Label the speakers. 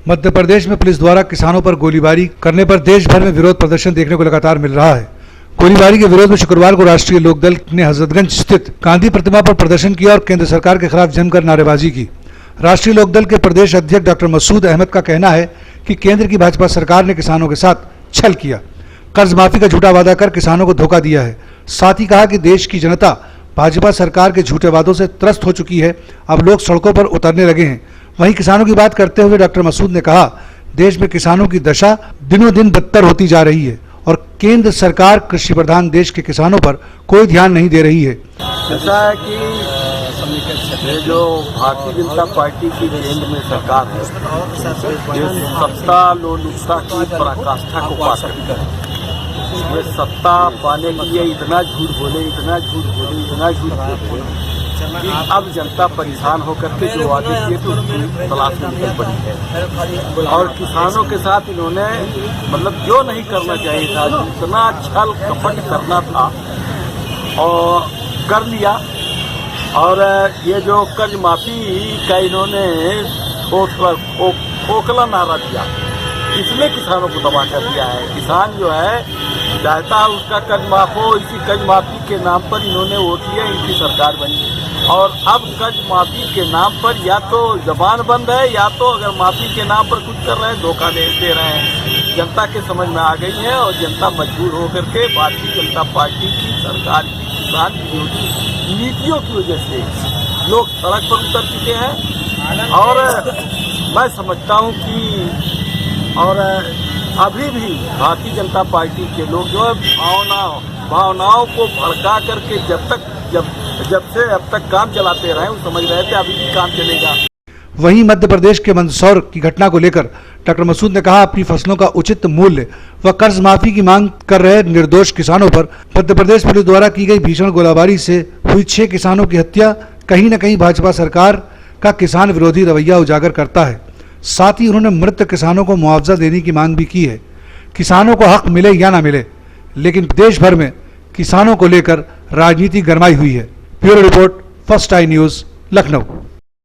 Speaker 1: मध्य प्रदेश में पुलिस द्वारा किसानों पर गोलीबारी करने पर देश भर में विरोध प्रदर्शन देखने को लगातार मिल रहा है। गोलीबारी के विरोध में शुक्रवार को राष्ट्रीय लोकदल ने हजरतगंज स्थित गांधी प्रतिमा पर प्रदर्शन किया और केंद्र सरकार के खिलाफ जमकर नारेबाजी की। राष्ट्रीय लोकदल के प्रदेश अध्यक्ष डॉक्टर मसूद अहमद का कहना है कि केंद्र की भाजपा सरकार ने किसानों के साथ छल किया, कर्ज माफी का झूठा वादा कर किसानों को धोखा दिया है। साथ ही कहा कि देश की जनता भाजपा सरकार के झूठे वादों से त्रस्त हो चुकी है, अब लोग सड़कों पर उतरने लगे हैं। वहीं किसानों की बात करते हुए डॉक्टर मसूद ने कहा, देश में किसानों की दशा दिनों दिन बदतर होती जा रही है और केंद्र सरकार कृषि प्रधान देश के किसानों पर कोई ध्यान नहीं दे रही है।
Speaker 2: ऐसा है कि ये जो भारतीय जनता पार्टी की केंद्र में सरकार है, ये सत्ता लोलुपता की पराकाष्ठा को पा सकती है। ये सत्ता पाने के लिए इतना झूठ बोले कि अब जनता परेशान होकर के जो वादे किए तो उसकी तलाश में निकल पड़ी है। और किसानों के साथ इन्होंने मतलब जो नहीं करना चाहिए था, जितना छल कपट करना था और कर लिया। और ये जो कर्ज माफी का इन्होंने खोखला नारा दिया, इसने किसानों को तबाह कर दिया है। किसान जो है चाहता है उसका कर्ज माफ हो, इसी कर्ज माफी के नाम पर इन्होंने वोट लिया, इनकी सरकार बनी। और अब कर्ज माफी के नाम पर या तो जबान बंद है या तो अगर माफी के नाम पर कुछ कर रहे हैं, धोखा दे रहे हैं। जनता के समझ में आ गई है और जनता मजबूर होकर के भारतीय जनता पार्टी की सरकार की किसान विरोधी नीतियों की वजह से लोग सड़क पर उतर चुके हैं। और मैं समझता हूं कि और अभी भी भारतीय जनता पार्टी के लोग जो है भावनाओं को भड़का करके जब से अब तक काम चलाते रहे, वो समझ रहे थे अभी भी काम चलेगा।
Speaker 1: वहीं मध्य प्रदेश के मंदसौर की घटना को लेकर डॉक्टर मसूद ने कहा, अपनी फसलों का उचित मूल्य व कर्ज माफी की मांग कर रहे निर्दोष किसानों पर मध्य प्रदेश पुलिस द्वारा की गई भीषण गोलीबारी से हुई 6 किसानों की हत्या कहीं न कहीं भाजपा सरकार का किसान विरोधी रवैया उजागर करता है। साथ ही उन्होंने मृत किसानों को मुआवजा देने की मांग भी की है। किसानों को हक मिले या ना मिले, लेकिन देश भर में किसानों को लेकर राजनीति गरमाई हुई है। Bureau report, first I news, Lucknow.